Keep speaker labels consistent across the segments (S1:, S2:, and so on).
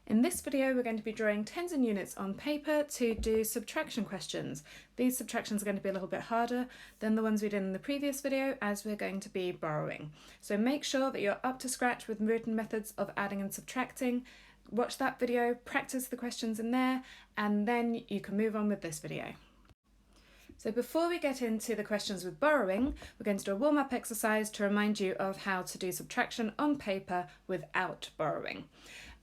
S1: In this video, we're going to be drawing tens and units on paper to do subtraction questions. These subtractions are going to be a little bit harder than the ones we did in the previous video, as we're going to be borrowing. So make sure that you're up to scratch with written methods of adding and subtracting. Watch that video, practice the questions in there, and then you can move on with this video. So before we get into the questions with borrowing, we're going to do a warm-up exercise to remind you of how to do subtraction on paper without borrowing.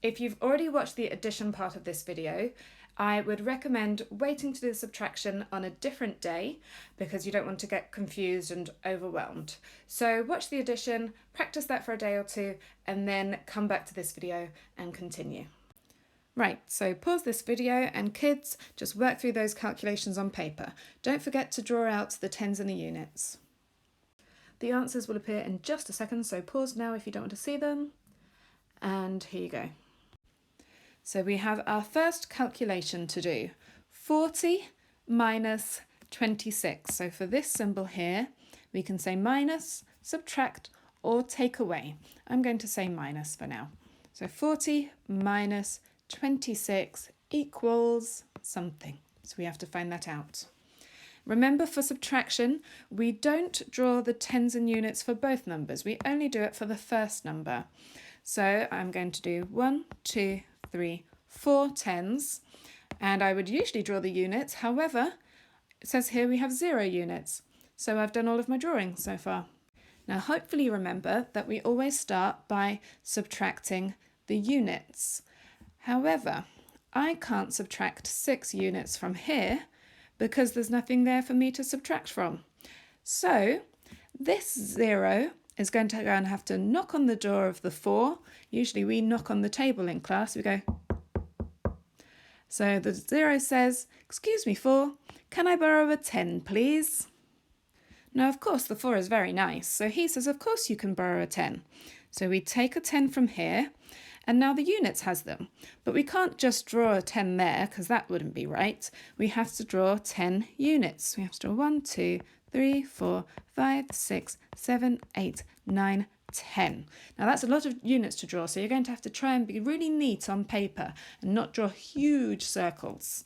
S1: If you've already watched the addition part of this video, I would recommend waiting to do the subtraction on a different day because you don't want to get confused and overwhelmed. So watch the addition, practice that for a day or two, and then come back to this video and continue. Right, so pause this video and kids, just work through those calculations on paper. Don't forget to draw out the tens and the units. The answers will appear in just a second, so pause now if you don't want to see them. And here you go. So we have our first calculation to do, 40 minus 26. So for this symbol here, we can say minus, subtract, or take away. I'm going to say minus for now. So 40 minus 26 equals something. So we have to find that out. Remember, for subtraction, we don't draw the tens and units for both numbers. We only do it for the first number. So I'm going to do 1, 2, 3, 4 tens, and I would usually draw the units. However, it says here we have 0 units. So I've done all of my drawing so far. Now, hopefully you remember that we always start by subtracting the units. However, I can't subtract 6 units from here because there's nothing there for me to subtract from. So this 0 is going to go and have to knock on the door of the 4. Usually we knock on the table in class. We go. So the 0 says, "Excuse me, 4, can I borrow a 10, please?" Now, of course, the 4 is very nice. So he says, "Of course you can borrow a 10. So we take a 10 from here, and now the units has them. But we can't just draw a 10 there because that wouldn't be right. We have to draw 10 units. We have to draw 1, 2, 3, 4, 5, 6, 7, 8, 9, 10. Now that's a lot of units to draw, so you're going to have to try and be really neat on paper and not draw huge circles.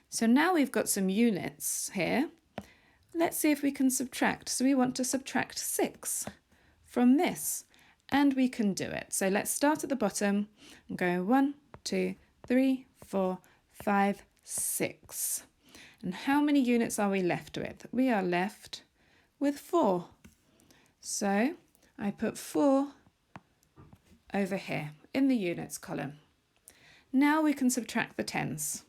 S1: So now we've got some units here. Let's see if we can subtract. So we want to subtract 6 from this, and we can do it. So let's start at the bottom and go 1, 2, 3, 4, 5, 6. And how many units are we left with? We are left with 4. So I put 4 over here in the units column. Now we can subtract the tens.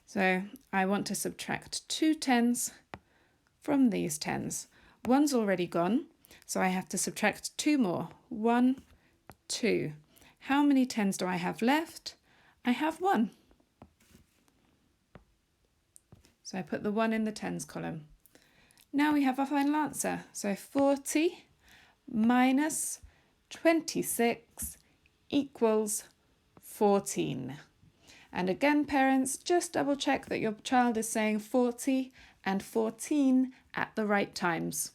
S1: So I want to subtract 2 tens from these tens. One's already gone, so I have to subtract 2 more. 1, 2. How many tens do I have left? I have 1. So I put the 1 in the tens column. Now we have our final answer. So 40 minus 26 equals 14. And again, parents, just double check that your child is saying 40 and 14 at the right times.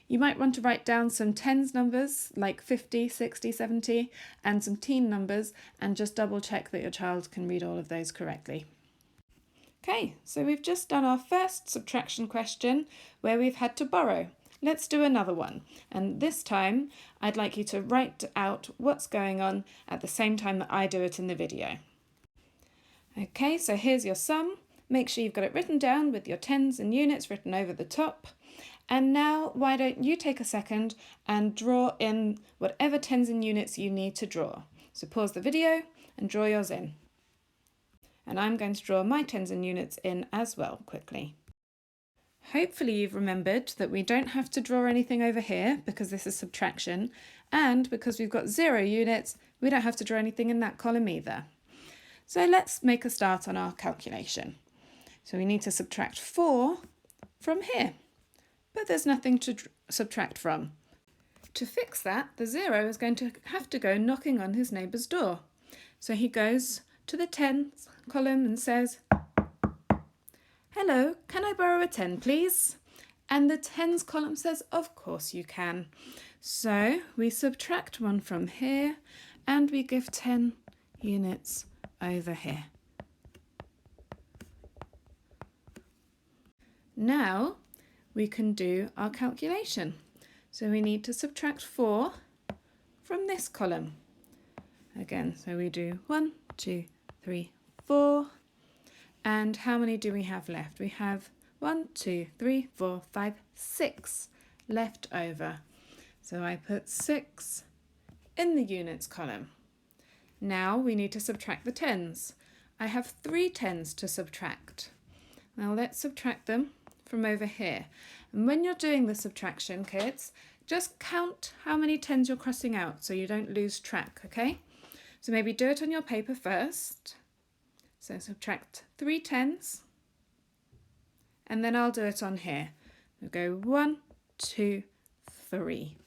S1: You might want to write down some tens numbers like 50, 60, 70 and some teen numbers and just double check that your child can read all of those correctly. Okay, so we've just done our first subtraction question where we've had to borrow. Let's do another one. And this time, I'd like you to write out what's going on at the same time that I do it in the video. Okay, so here's your sum. Make sure you've got it written down with your tens and units written over the top. And now, why don't you take a second and draw in whatever tens and units you need to draw. So pause the video and draw yours in. And I'm going to draw my tens and units in as well quickly. Hopefully you've remembered that we don't have to draw anything over here because this is subtraction, and because we've got 0 units, we don't have to draw anything in that column either. So let's make a start on our calculation. So we need to subtract 4 from here, but there's nothing to subtract from. To fix that, the 0 is going to have to go knocking on his neighbour's door. So he goes to the tens column and says, "Hello, can I borrow a 10, please?" And the tens column says, "Of course you can." So we subtract 1 from here and we give 10 units over here. Now we can do our calculation. So we need to subtract 4 from this column. Again, so we do 1, 2, 3, 4. And how many do we have left? We have 1, 2, 3, 4, 5, 6 left over. So I put 6 in the units column. Now we need to subtract the tens. I have 3 tens to subtract. Now let's subtract them from over here. And when you're doing the subtraction, kids, just count how many tens you're crossing out so you don't lose track, okay? So maybe do it on your paper first. So subtract 3 tens, and then I'll do it on here. We'll go 1, 2, 3.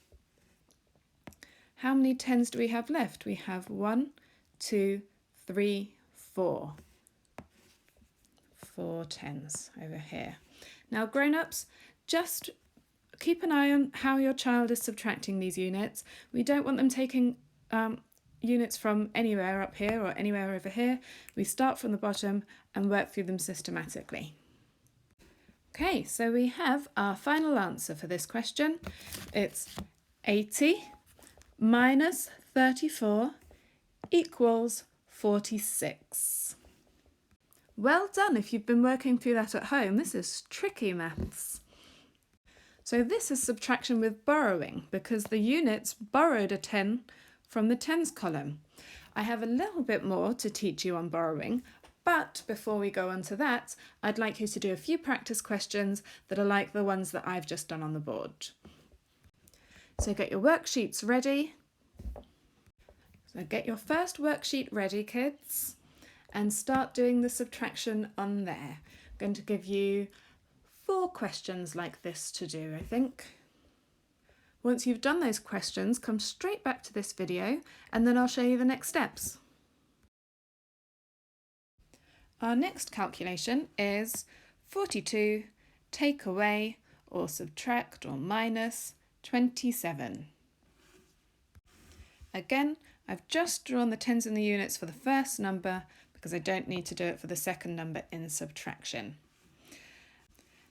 S1: How many tens do we have left? We have 1, 2, 3, 4. 4 tens over here. Now grown-ups, just keep an eye on how your child is subtracting these units. We don't want them taking units from anywhere up here or anywhere over here. We start from the bottom and work through them systematically. Okay, so we have our final answer for this question. It's 80 minus 34 equals 46. Well done if you've been working through that at home. This is tricky maths. So this is subtraction with borrowing because the units borrowed a 10 from the tens column. I have a little bit more to teach you on borrowing, but before we go on to that, I'd like you to do a few practice questions that are like the ones that I've just done on the board. So get your worksheets ready. So get your first worksheet ready, kids, and start doing the subtraction on there. I'm going to give you 4 questions like this to do, I think. Once you've done those questions, come straight back to this video and then I'll show you the next steps. Our next calculation is 42 take away or subtract or minus 27. Again, I've just drawn the tens and the units for the first number because I don't need to do it for the second number in subtraction.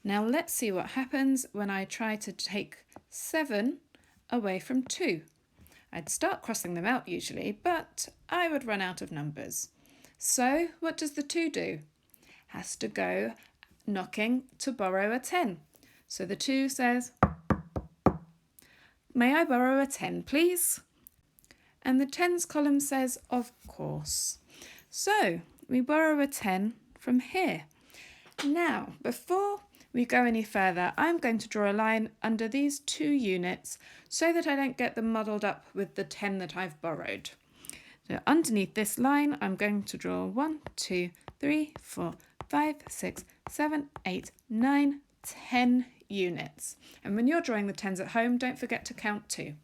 S1: Now let's see what happens when I try to take 7 away from 2. I'd start crossing them out usually, but I would run out of numbers. So what does the 2 do? Has to go knocking to borrow a 10. So the 2 says, "May I borrow a 10, please?" And the tens column says, "Of course." So we borrow a 10 from here. Now, before we go any further, I'm going to draw a line under these 2 units so that I don't get them muddled up with the 10 that I've borrowed. So underneath this line, I'm going to draw 1, 2, 3, 4, 5, 6, 7, 8, 9, 10 units. And when you're drawing the tens at home, don't forget to count 2.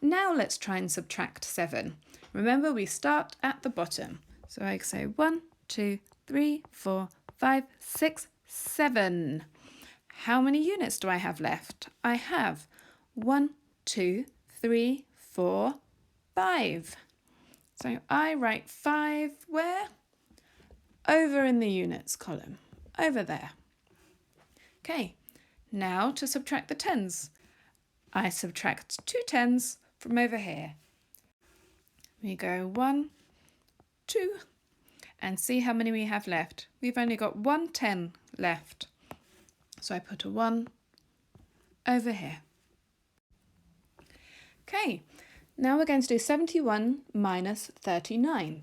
S1: Now let's try and subtract 7. Remember, we start at the bottom. So I say 1, 2, 3, 4, 5, 6, 7. How many units do I have left? I have 1, 2, 3, 4, 5. So I write 5 where? Over in the units column, over there. Okay, now to subtract the tens. I subtract 2 tens from over here. We go 1, 2, and see how many we have left. We've only got 1 10 left. So I put a 1 over here. Okay, now we're going to do 71 minus 39.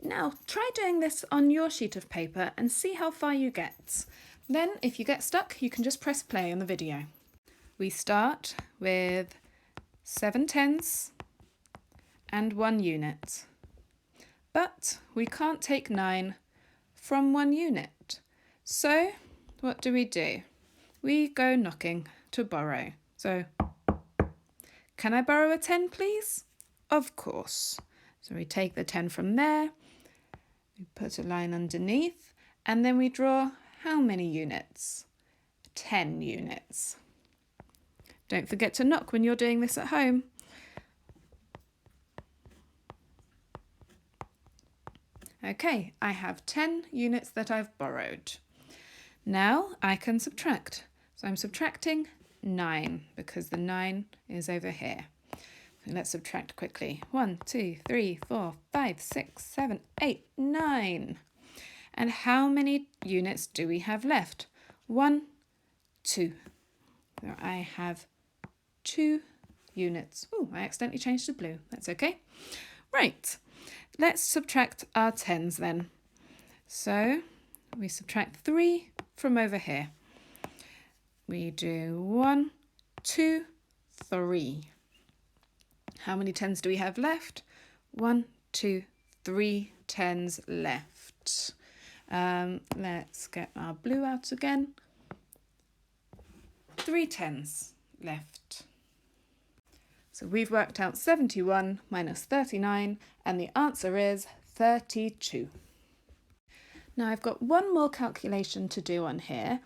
S1: Now try doing this on your sheet of paper and see how far you get. Then if you get stuck, you can just press play on the video. We start with 7 tens and 1 unit. But we can't take 9 from 1 unit. So what do? We go knocking to borrow. So, can I borrow a 10, please? Of course. So we take the 10 from there, we put a line underneath, and then we draw how many units? 10 units. Don't forget to knock when you're doing this at home. Okay, I have 10 units that I've borrowed. Now I can subtract. So I'm subtracting 9 because the 9 is over here. So let's subtract quickly. 1, 2, 3, 4, 5, 6, 7, 8, 9. And how many units do we have left? 1, 2. So I have 2 units. Oh, I accidentally changed to blue. That's okay. Right, let's subtract our 10s then. So we subtract 3 from over here. We do 1, 2, 3. How many 10s do we have left? 1, 2, 3 10s left. Let's get our blue out again. 3 10s left. So we've worked out 71 minus 39, and the answer is 32. Now I've got one more calculation to do on here.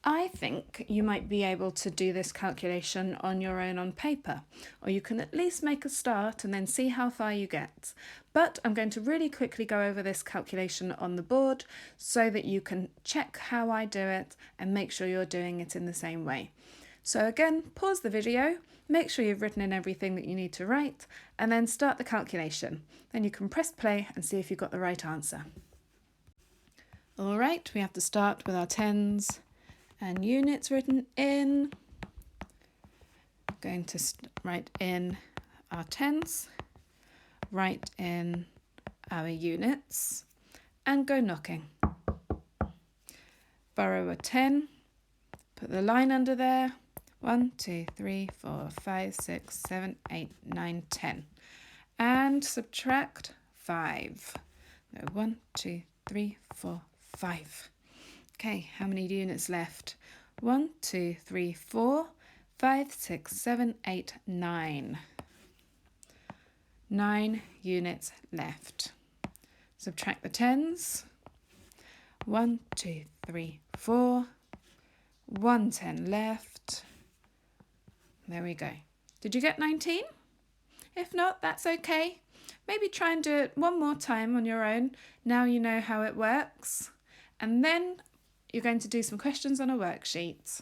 S1: I think you might be able to do this calculation on your own on paper, or you can at least make a start and then see how far you get. But I'm going to really quickly go over this calculation on the board so that you can check how I do it and make sure you're doing it in the same way. So again, pause the video, make sure you've written in everything that you need to write, and then start the calculation. Then you can press play and see if you've got the right answer. All right, we have to start with our 10s and units written in. I'm going to write in our 10s, write in our units, and go knocking. Borrow a 10, put the line under there. 1, 2, 3, 4, 5, 6, 7, 8, 9, 10. And subtract 5. So 1, 2, 3, 4, 5. Okay, how many units left? 1, 2, 3, 4, 5, 6, 7, 8, 9. 9 units left. Subtract the 10s. 1, 2, 3, 4. 1 10 left. There we go. Did you get 19? If not, that's okay. Maybe try and do it one more time on your own. Now you know how it works. And then you're going to do some questions on a worksheet.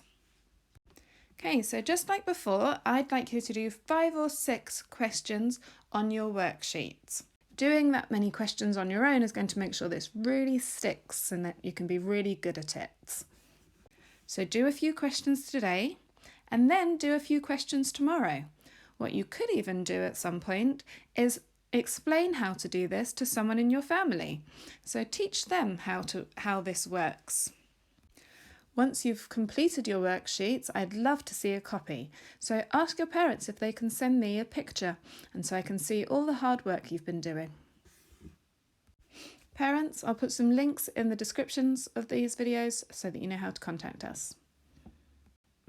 S1: Okay, so just like before, I'd like you to do 5 or 6 questions on your worksheet. Doing that many questions on your own is going to make sure this really sticks and that you can be really good at it. So do a few questions today and then do a few questions tomorrow. What you could even do at some point is explain how to do this to someone in your family. So teach them how this works. Once you've completed your worksheets, I'd love to see a copy. So ask your parents if they can send me a picture, and so I can see all the hard work you've been doing. Parents, I'll put some links in the descriptions of these videos so that you know how to contact us.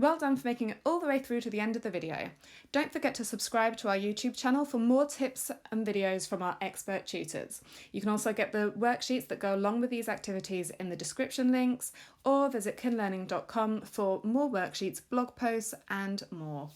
S1: Well done for making it all the way through to the end of the video. Don't forget to subscribe to our YouTube channel for more tips and videos from our expert tutors. You can also get the worksheets that go along with these activities in the description links, or visit kinlearning.com for more worksheets, blog posts and more.